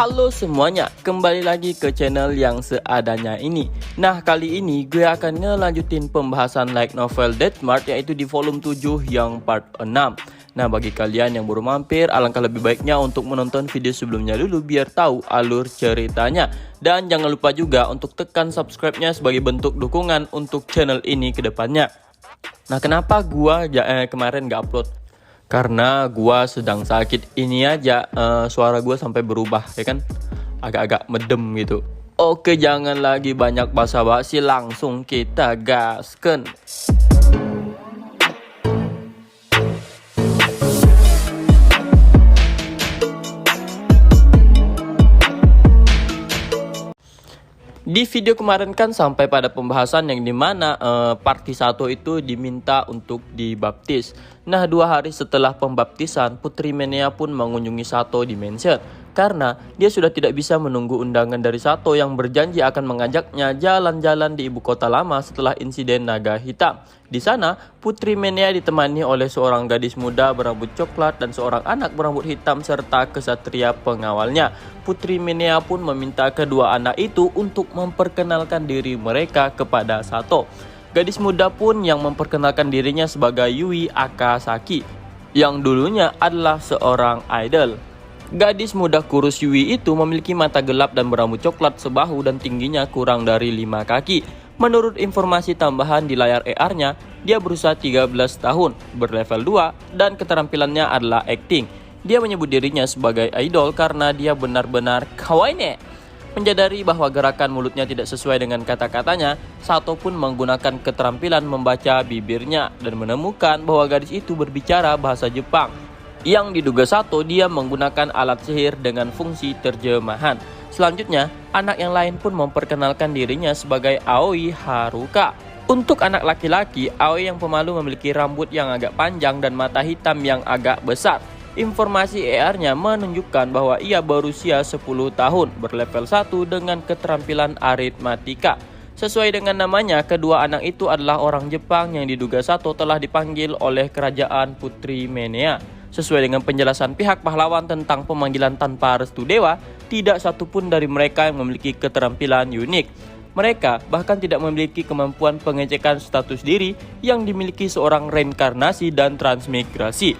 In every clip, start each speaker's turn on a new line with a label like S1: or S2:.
S1: Halo semuanya, kembali lagi ke channel yang seadanya ini. Nah, kali ini gue akan ngelanjutin pembahasan light novel Death March, yaitu di volume 7 yang part 6. Nah, bagi kalian yang baru mampir, alangkah lebih baiknya untuk menonton video sebelumnya dulu biar tahu alur ceritanya. Dan jangan lupa juga untuk tekan subscribe-nya sebagai bentuk dukungan untuk channel ini ke depannya. Nah, kenapa gua kemarin gak upload? Karena gua sedang sakit ini aja, suara gua sampai berubah, ya kan? Agak-agak medem gitu. Oke, jangan lagi banyak basa-basi, langsung kita gasken. Di video kemarin kan sampai pada pembahasan yang dimana parti 1 itu diminta untuk dibaptis. Nah, 2 hari setelah pembaptisan, Putri Menea pun mengunjungi Sato di mansion. Karena dia sudah tidak bisa menunggu undangan dari Sato yang berjanji akan mengajaknya jalan-jalan di ibu kota lama setelah insiden naga hitam. Di sana, Putri Menea ditemani oleh seorang gadis muda berambut coklat dan seorang anak berambut hitam serta kesatria pengawalnya. Putri Menea pun meminta kedua anak itu untuk memperkenalkan diri mereka kepada Sato. Gadis muda pun yang memperkenalkan dirinya sebagai Yui Akasaki, yang dulunya adalah seorang idol. Gadis muda kurus Yui itu memiliki mata gelap dan berambut coklat sebahu dan tingginya kurang dari 5 kaki. Menurut informasi tambahan di layar AR-nya, dia berusia 13 tahun, berlevel 2, dan keterampilannya adalah acting. Dia menyebut dirinya sebagai idol karena dia benar-benar kawaii. Menyadari bahwa gerakan mulutnya tidak sesuai dengan kata-katanya, Sato pun menggunakan keterampilan membaca bibirnya dan menemukan bahwa gadis itu berbicara bahasa Jepang. Yang diduga Sato, dia menggunakan alat sihir dengan fungsi terjemahan. Selanjutnya, anak yang lain pun memperkenalkan dirinya sebagai Aoi Haruka. Untuk anak laki-laki, Aoi yang pemalu memiliki rambut yang agak panjang dan mata hitam yang agak besar. Informasi AR-nya menunjukkan bahwa ia berusia 10 tahun, berlevel 1 dengan keterampilan aritmatika. Sesuai dengan namanya, kedua anak itu adalah orang Jepang yang diduga Sato telah dipanggil oleh kerajaan Putri Menea. Sesuai dengan penjelasan pihak pahlawan tentang pemanggilan tanpa restu dewa, tidak satupun dari mereka yang memiliki keterampilan unik. Mereka bahkan tidak memiliki kemampuan pengecekan status diri yang dimiliki seorang reinkarnasi dan transmigrasi.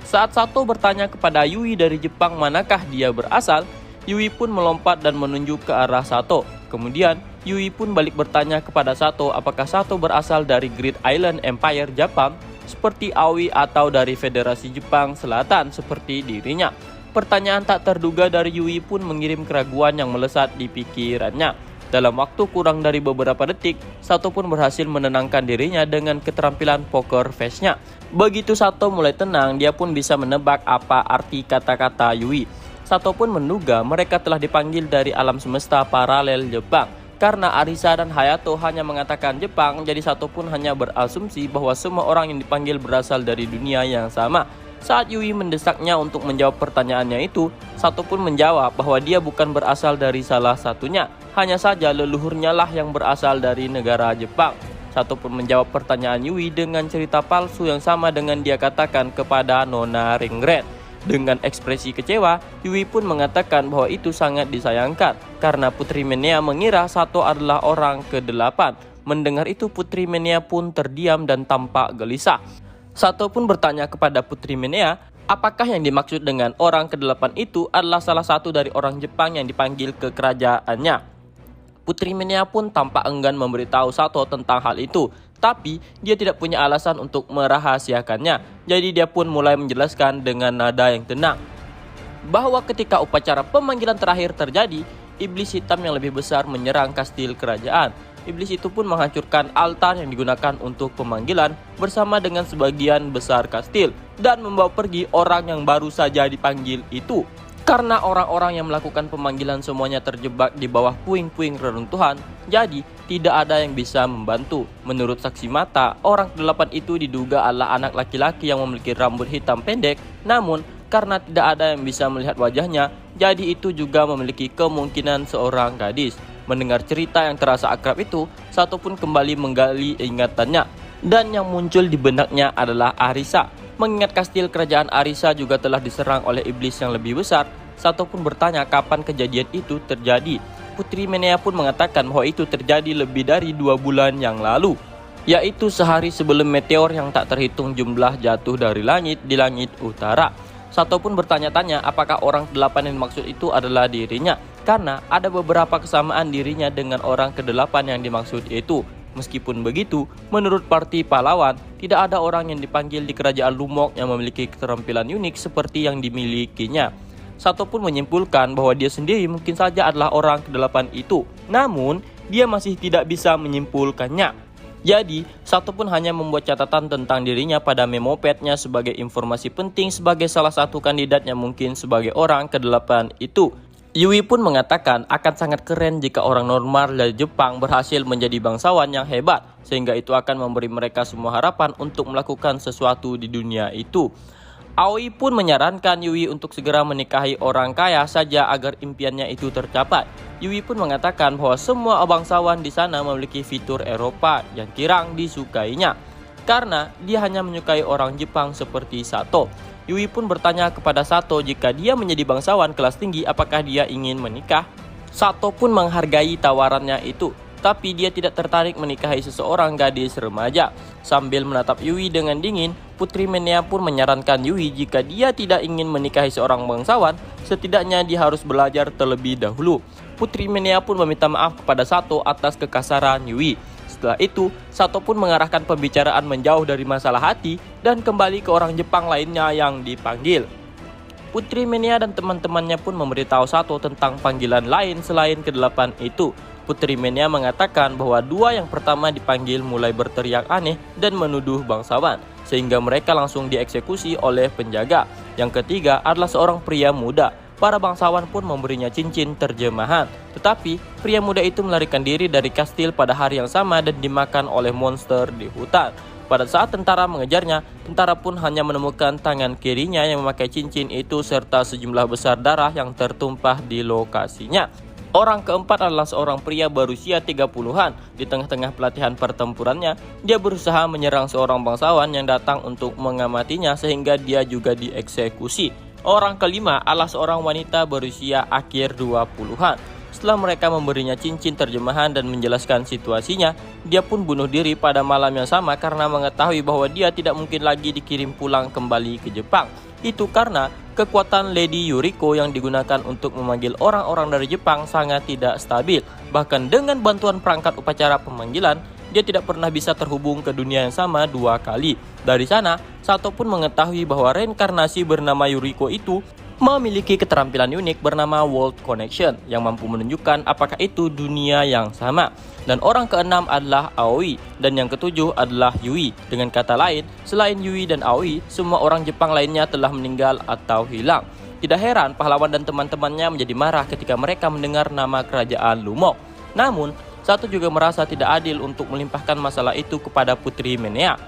S1: Saat Sato bertanya kepada Yui dari Jepang manakah dia berasal, Yui pun melompat dan menunjuk ke arah Sato. Kemudian, Yui pun balik bertanya kepada Sato apakah Sato berasal dari Great Island Empire Jepang seperti Aoi atau dari Federasi Jepang Selatan seperti dirinya. Pertanyaan tak terduga dari Yui pun mengirim keraguan yang melesat di pikirannya. Dalam waktu kurang dari beberapa detik, Sato pun berhasil menenangkan dirinya dengan keterampilan poker face-nya. Begitu Sato mulai tenang, dia pun bisa menebak apa arti kata-kata Yui. Sato pun menduga mereka telah dipanggil dari alam semesta paralel Jepang. Karena Arisa dan Hayato hanya mengatakan Jepang, jadi Sato pun hanya berasumsi bahwa semua orang yang dipanggil berasal dari dunia yang sama. Saat Yui mendesaknya untuk menjawab pertanyaannya itu, Sato pun menjawab bahwa dia bukan berasal dari salah satunya. Hanya saja leluhurnya lah yang berasal dari negara Jepang. Sato pun menjawab pertanyaan Yui dengan cerita palsu yang sama dengan dia katakan kepada Nona Ringret. Dengan ekspresi kecewa, Yui pun mengatakan bahwa itu sangat disayangkan karena Putri Menea mengira Sato adalah orang ke-8. Mendengar itu, Putri Menea pun terdiam dan tampak gelisah. Sato pun bertanya kepada Putri Menea, apakah yang dimaksud dengan orang ke-8 itu adalah salah satu dari orang Jepang yang dipanggil ke kerajaannya. Putri Menea pun tampak enggan memberitahu Sato tentang hal itu, tapi dia tidak punya alasan untuk merahasiakannya. Jadi dia pun mulai menjelaskan dengan nada yang tenang bahwa ketika upacara pemanggilan terakhir terjadi, iblis hitam yang lebih besar menyerang kastil kerajaan. Iblis itu pun menghancurkan altar yang digunakan untuk pemanggilan bersama dengan sebagian besar kastil dan membawa pergi orang yang baru saja dipanggil itu. Karena orang-orang yang melakukan pemanggilan semuanya terjebak di bawah puing-puing reruntuhan, jadi tidak ada yang bisa membantu. Menurut saksi mata, orang ke-8 itu diduga adalah anak laki-laki yang memiliki rambut hitam pendek. Namun, karena tidak ada yang bisa melihat wajahnya, jadi itu juga memiliki kemungkinan seorang gadis. Mendengar cerita yang terasa akrab itu, Sato pun kembali menggali ingatannya. Dan yang muncul di benaknya adalah Arisa. Mengingat kastil kerajaan Arisa juga telah diserang oleh iblis yang lebih besar, Sato pun bertanya kapan kejadian itu terjadi. Putri Menea pun mengatakan bahwa itu terjadi lebih dari 2 bulan yang lalu, yaitu sehari sebelum meteor yang tak terhitung jumlah jatuh dari langit di langit utara. Sato pun bertanya-tanya apakah orang ke-8 yang dimaksud itu adalah dirinya, karena ada beberapa kesamaan dirinya dengan orang ke-8 yang dimaksud itu. Meskipun begitu, menurut parti pahlawan, tidak ada orang yang dipanggil di kerajaan Lumok yang memiliki keterampilan unik seperti yang dimilikinya. Sato pun menyimpulkan bahwa dia sendiri mungkin saja adalah orang ke-8 itu, namun dia masih tidak bisa menyimpulkannya. Jadi, Sato pun hanya membuat catatan tentang dirinya pada memopadnya sebagai informasi penting sebagai salah satu kandidat yang mungkin sebagai orang ke-8 itu. Yui pun mengatakan akan sangat keren jika orang normal dari Jepang berhasil menjadi bangsawan yang hebat, sehingga itu akan memberi mereka semua harapan untuk melakukan sesuatu di dunia itu. Aoi pun menyarankan Yui untuk segera menikahi orang kaya saja agar impiannya itu tercapai. Yui pun mengatakan bahwa semua bangsawan di sana memiliki fitur Eropa yang kirang disukainya, karena dia hanya menyukai orang Jepang seperti Sato. Yui pun bertanya kepada Sato jika dia menjadi bangsawan kelas tinggi apakah dia ingin menikah. Sato pun menghargai tawarannya itu, tapi dia tidak tertarik menikahi seseorang gadis remaja. Sambil menatap Yui dengan dingin, Putri Menea pun menyarankan Yui jika dia tidak ingin menikahi seorang bangsawan, setidaknya dia harus belajar terlebih dahulu. Putri Menea pun meminta maaf kepada Sato atas kekasaran Yui. Setelah itu, Sato pun mengarahkan pembicaraan menjauh dari masalah hati dan kembali ke orang Jepang lainnya yang dipanggil. Putri Menea dan teman-temannya pun memberitahu Sato tentang panggilan lain selain ke-8 itu. Putri Menea mengatakan bahwa 2 yang pertama dipanggil mulai berteriak aneh dan menuduh bangsawan, sehingga mereka langsung dieksekusi oleh penjaga. Yang ketiga adalah seorang pria muda. Para bangsawan pun memberinya cincin terjemahan, tetapi pria muda itu melarikan diri dari kastil pada hari yang sama dan dimakan oleh monster di hutan. Pada saat tentara mengejarnya, tentara pun hanya menemukan tangan kirinya yang memakai cincin itu serta sejumlah besar darah yang tertumpah di lokasinya. Orang keempat adalah seorang pria berusia 30-an. Di tengah-tengah pelatihan pertempurannya, dia berusaha menyerang seorang bangsawan yang datang untuk mengamatinya sehingga dia juga dieksekusi. Orang kelima adalah seorang wanita berusia akhir 20-an. Setelah mereka memberinya cincin terjemahan dan menjelaskan situasinya, dia pun bunuh diri pada malam yang sama karena mengetahui bahwa dia tidak mungkin lagi dikirim pulang kembali ke Jepang. Itu karena kekuatan Lady Yuriko yang digunakan untuk memanggil orang-orang dari Jepang sangat tidak stabil. Bahkan dengan bantuan perangkat upacara pemanggilan, dia tidak pernah bisa terhubung ke dunia yang sama 2 kali. Dari sana, Sato pun mengetahui bahwa reinkarnasi bernama Yuriko itu memiliki keterampilan unik bernama World Connection yang mampu menunjukkan apakah itu dunia yang sama. Dan orang keenam adalah Aoi dan yang ketujuh adalah Yui. Dengan kata lain, selain Yui dan Aoi, semua orang Jepang lainnya telah meninggal atau hilang. Tidak heran pahlawan dan teman-temannya menjadi marah ketika mereka mendengar nama kerajaan Lumok. Namun, Sato juga merasa tidak adil untuk melimpahkan masalah itu kepada Putri Menea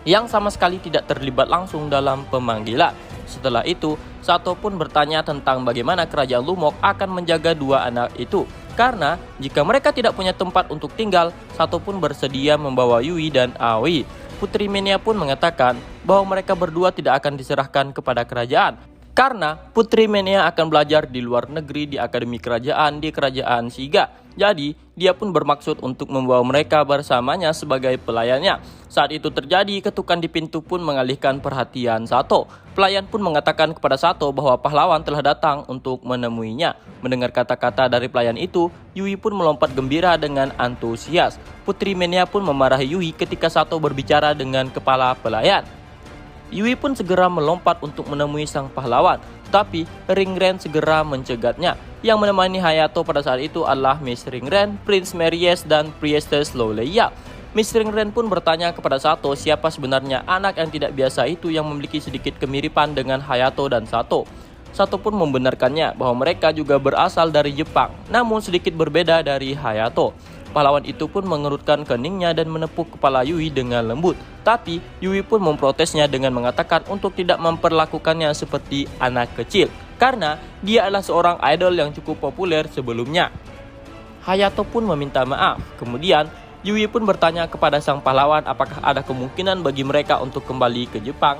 S1: yang sama sekali tidak terlibat langsung dalam pemanggilan. Setelah itu, Sato pun bertanya tentang bagaimana kerajaan Lumok akan menjaga 2 anak itu. Karena jika mereka tidak punya tempat untuk tinggal, Sato pun bersedia membawa Yui dan Aoi. Putri Menea pun mengatakan bahwa mereka berdua tidak akan diserahkan kepada kerajaan, karena Putri Menea akan belajar di luar negeri di Akademi Kerajaan di Kerajaan Shiga. Jadi, dia pun bermaksud untuk membawa mereka bersamanya sebagai pelayannya. Saat itu terjadi, ketukan di pintu pun mengalihkan perhatian Sato. Pelayan pun mengatakan kepada Sato bahwa pahlawan telah datang untuk menemuinya. Mendengar kata-kata dari pelayan itu, Yui pun melompat gembira dengan antusias. Putri Menea pun memarahi Yui ketika Sato berbicara dengan kepala pelayan. Yui pun segera melompat untuk menemui sang pahlawan, tapi Ringren segera mencegatnya. Yang menemani Hayato pada saat itu adalah Miss Ringren, Prince Meries, dan Priestess Loleya. Miss Ringren pun bertanya kepada Sato siapa sebenarnya anak yang tidak biasa itu yang memiliki sedikit kemiripan dengan Hayato dan Sato. Sato pun membenarkannya bahwa mereka juga berasal dari Jepang, namun sedikit berbeda dari Hayato. Pahlawan itu pun mengerutkan keningnya dan menepuk kepala Yui dengan lembut. Tapi Yui pun memprotesnya dengan mengatakan untuk tidak memperlakukannya seperti anak kecil, karena dia adalah seorang idol yang cukup populer sebelumnya. Hayato pun meminta maaf. Kemudian Yui pun bertanya kepada sang pahlawan apakah ada kemungkinan bagi mereka untuk kembali ke Jepang.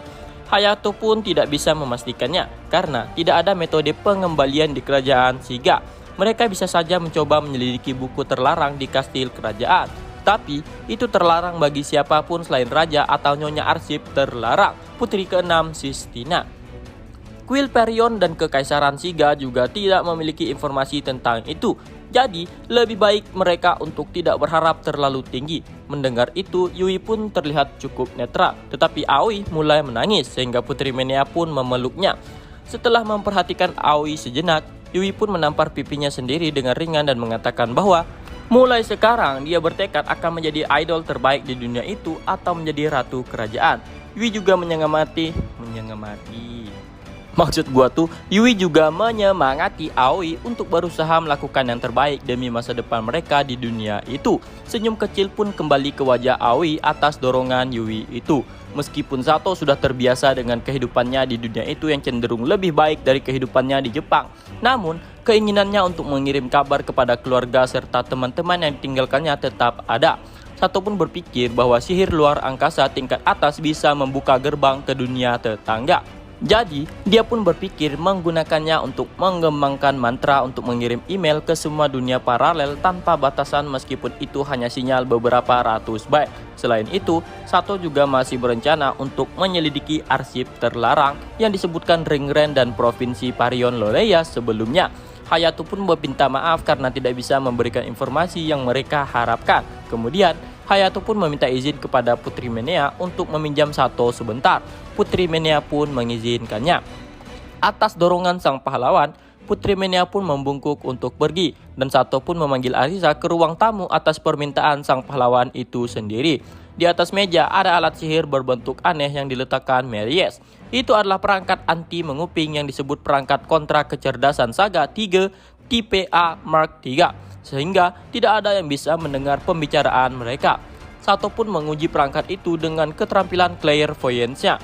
S1: Hayato pun tidak bisa memastikannya karena tidak ada metode pengembalian di kerajaan Shiga. Mereka bisa saja mencoba menyelidiki buku terlarang di kastil kerajaan, tapi itu terlarang bagi siapapun selain raja atau nyonya arsip terlarang, putri ke-6 Sistina. Kuil Perion dan Kekaisaran Shiga juga tidak memiliki informasi tentang itu. Jadi, lebih baik mereka untuk tidak berharap terlalu tinggi. Mendengar itu, Yui pun terlihat cukup netral, tetapi Aoi mulai menangis sehingga Putri Menea pun memeluknya. Setelah memperhatikan Aoi sejenak, Yui pun menampar pipinya sendiri dengan ringan dan mengatakan bahwa mulai sekarang dia bertekad akan menjadi idol terbaik di dunia itu atau menjadi ratu kerajaan. Yui juga menyemangati. Maksud gua tuh, Yui juga menyemangati Aoi untuk berusaha melakukan yang terbaik demi masa depan mereka di dunia itu. Senyum kecil pun kembali ke wajah Aoi atas dorongan Yui itu. Meskipun Sato sudah terbiasa dengan kehidupannya di dunia itu yang cenderung lebih baik dari kehidupannya di Jepang, namun keinginannya untuk mengirim kabar kepada keluarga serta teman-teman yang ditinggalkannya tetap ada. Sato pun berpikir bahwa sihir luar angkasa tingkat atas bisa membuka gerbang ke dunia tetangga. Jadi, dia pun berpikir menggunakannya untuk mengembangkan mantra untuk mengirim email ke semua dunia paralel tanpa batasan meskipun itu hanya sinyal beberapa ratus byte. Selain itu, Sato juga masih berencana untuk menyelidiki arsip terlarang yang disebutkan Ringren dan Provinsi Parion Loleya sebelumnya. Hayato pun meminta maaf karena tidak bisa memberikan informasi yang mereka harapkan. Kemudian, Hayato pun meminta izin kepada Putri Menea untuk meminjam Sato sebentar. Putri Menea pun mengizinkannya. Atas dorongan sang pahlawan, Putri Menea pun membungkuk untuk pergi dan Sato pun memanggil Arisa ke ruang tamu atas permintaan sang pahlawan itu sendiri. Di atas meja ada alat sihir berbentuk aneh yang diletakkan Meries. Itu adalah perangkat anti menguping yang disebut perangkat kontra kecerdasan Saga 3 tipe A Mark III. Sehingga tidak ada yang bisa mendengar pembicaraan mereka. Sato pun menguji perangkat itu dengan keterampilan clairvoyance-nya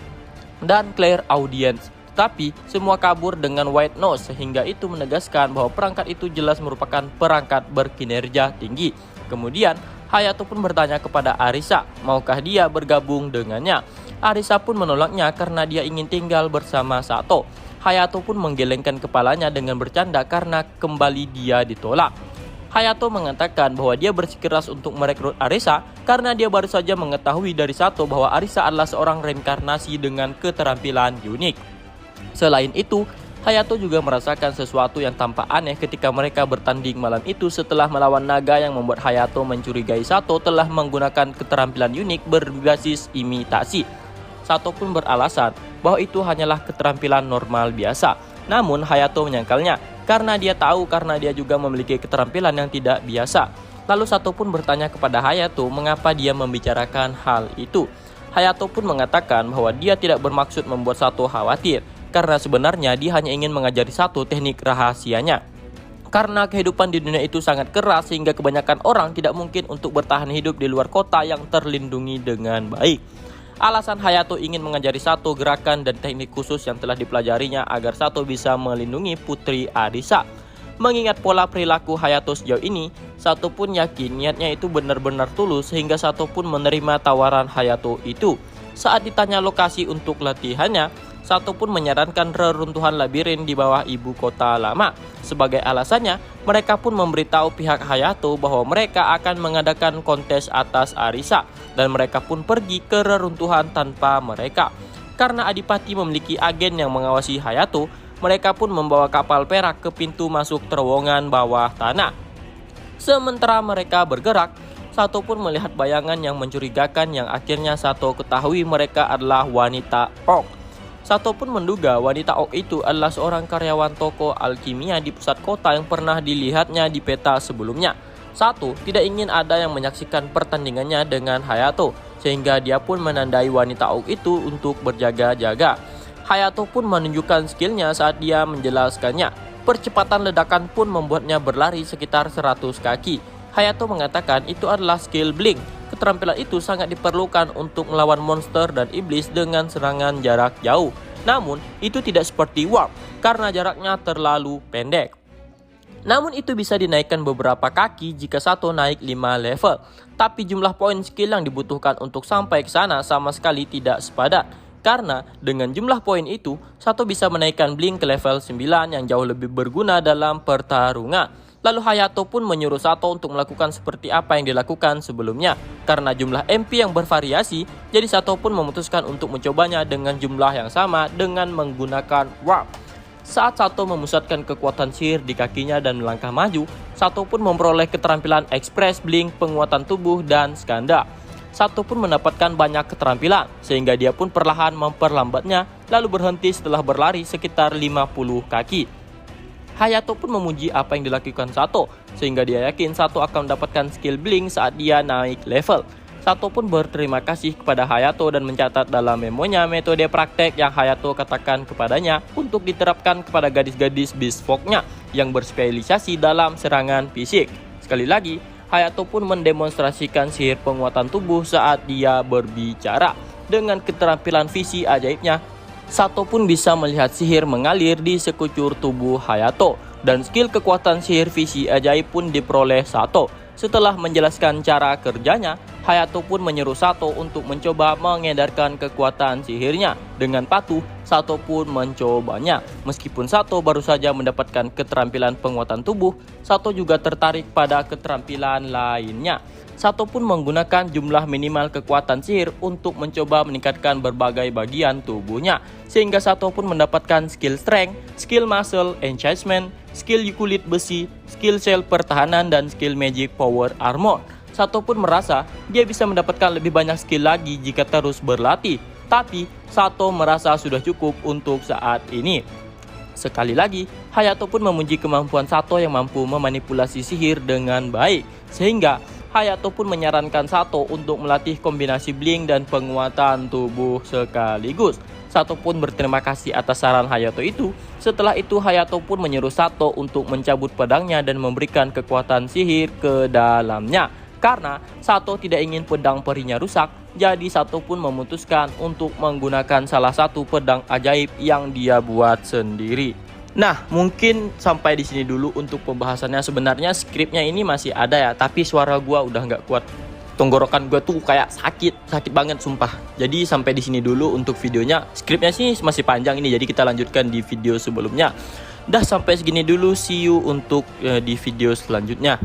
S1: dan clairaudience. Tapi semua kabur dengan white noise sehingga itu menegaskan bahwa perangkat itu jelas merupakan perangkat berkinerja tinggi. Kemudian Hayato pun bertanya kepada Arisa, maukah dia bergabung dengannya? Arisa pun menolaknya karena dia ingin tinggal bersama Sato. Hayato pun menggelengkan kepalanya dengan bercanda karena kembali dia ditolak. Hayato mengatakan bahwa dia bersikeras untuk merekrut Arisa karena dia baru saja mengetahui dari Sato bahwa Arisa adalah seorang reinkarnasi dengan keterampilan unik. Selain itu, Hayato juga merasakan sesuatu yang tampak aneh ketika mereka bertanding malam itu setelah melawan naga yang membuat Hayato mencurigai Sato telah menggunakan keterampilan unik berbasis imitasi. Sato pun beralasan bahwa itu hanyalah keterampilan normal biasa. Namun Hayato menyangkalnya karena dia tahu karena dia juga memiliki keterampilan yang tidak biasa. Lalu Sato pun bertanya kepada Hayato mengapa dia membicarakan hal itu. Hayato pun mengatakan bahwa dia tidak bermaksud membuat Sato khawatir karena sebenarnya dia hanya ingin mengajari Sato teknik rahasianya. Karena kehidupan di dunia itu sangat keras sehingga kebanyakan orang tidak mungkin untuk bertahan hidup di luar kota yang terlindungi dengan baik. Alasan Hayato ingin mengajari Sato gerakan dan teknik khusus yang telah dipelajarinya agar Sato bisa melindungi Putri Arisa. Mengingat pola perilaku Hayato sejauh ini, Sato pun yakin niatnya itu benar-benar tulus sehingga Sato pun menerima tawaran Hayato itu. Saat ditanya lokasi untuk latihannya, Sato pun menyarankan reruntuhan labirin di bawah ibu kota lama. Sebagai alasannya, mereka pun memberitahu pihak Hayato bahwa mereka akan mengadakan kontes atas Arisa dan mereka pun pergi ke reruntuhan tanpa mereka. Karena Adipati memiliki agen yang mengawasi Hayato, mereka pun membawa kapal perak ke pintu masuk terowongan bawah tanah. Sementara mereka bergerak, Sato pun melihat bayangan yang mencurigakan yang akhirnya Sato ketahui mereka adalah wanita orc. Sato pun menduga wanita orc itu adalah seorang karyawan toko alkimia di pusat kota yang pernah dilihatnya di peta sebelumnya. Sato tidak ingin ada yang menyaksikan pertandingannya dengan Hayato, sehingga dia pun menandai wanita orc itu untuk berjaga-jaga. Hayato pun menunjukkan skillnya saat dia menjelaskannya. Percepatan ledakan pun membuatnya berlari sekitar 100 kaki. Hayato mengatakan itu adalah skill blink. Keterampilan itu sangat diperlukan untuk melawan monster dan iblis dengan serangan jarak jauh. Namun, itu tidak seperti warp karena jaraknya terlalu pendek. Namun itu bisa dinaikkan beberapa kaki jika Sato naik 5 level. Tapi jumlah poin skill yang dibutuhkan untuk sampai ke sana sama sekali tidak sepadan. Karena dengan jumlah poin itu, Sato bisa menaikkan Blink ke level 9 yang jauh lebih berguna dalam pertarungan. Lalu Hayato pun menyuruh Sato untuk melakukan seperti apa yang dilakukan sebelumnya. Karena jumlah MP yang bervariasi, jadi Sato pun memutuskan untuk mencobanya dengan jumlah yang sama dengan menggunakan Warp. Saat Sato memusatkan kekuatan sihir di kakinya dan melangkah maju, Sato pun memperoleh keterampilan Express Blink, penguatan tubuh, dan Skanda. Sato pun mendapatkan banyak keterampilan, sehingga dia pun perlahan memperlambatnya, lalu berhenti setelah berlari sekitar 50 kaki. Hayato pun memuji apa yang dilakukan Sato, sehingga dia yakin Sato akan mendapatkan skill Blink saat dia naik level. Sato pun berterima kasih kepada Hayato dan mencatat dalam memonya metode praktek yang Hayato katakan kepadanya untuk diterapkan kepada gadis-gadis Beast Folk-nya yang berspesialisasi dalam serangan fisik. Sekali lagi, Hayato pun mendemonstrasikan sihir penguatan tubuh saat dia berbicara. Dengan keterampilan visi ajaibnya, Sato pun bisa melihat sihir mengalir di sekucur tubuh Hayato. Dan skill kekuatan sihir visi ajaib pun diperoleh Sato. Setelah menjelaskan cara kerjanya, Hayato pun menyuruh Sato untuk mencoba mengedarkan kekuatan sihirnya. Dengan patuh, Sato pun mencobanya. Meskipun Sato baru saja mendapatkan keterampilan penguatan tubuh, Sato juga tertarik pada keterampilan lainnya. Sato pun menggunakan jumlah minimal kekuatan sihir untuk mencoba meningkatkan berbagai bagian tubuhnya. Sehingga Sato pun mendapatkan skill strength, skill muscle, enchantment, skill kulit besi, skill shell pertahanan, dan skill magic power armor. Sato pun merasa dia bisa mendapatkan lebih banyak skill lagi jika terus berlatih. Tapi Sato merasa sudah cukup untuk saat ini. Sekali lagi, Hayato pun memuji kemampuan Sato yang mampu memanipulasi sihir dengan baik. Sehingga Hayato pun menyarankan Sato untuk melatih kombinasi Blink dan penguatan tubuh sekaligus. Sato pun berterima kasih atas saran Hayato itu. Setelah itu Hayato pun menyuruh Sato untuk mencabut pedangnya dan memberikan kekuatan sihir ke dalamnya. Karena Sato tidak ingin pedang perinya rusak, jadi Sato pun memutuskan untuk menggunakan salah satu pedang ajaib yang dia buat sendiri. Nah, mungkin sampai di sini dulu untuk pembahasannya. Sebenarnya skripnya ini masih ada ya, tapi suara gua udah nggak kuat. Tenggorokan gua tuh kayak sakit banget sumpah. Jadi sampai di sini dulu untuk videonya. Skripnya sih masih panjang ini, jadi kita lanjutkan di video sebelumnya. Dah sampai segini dulu, see you untuk di video selanjutnya.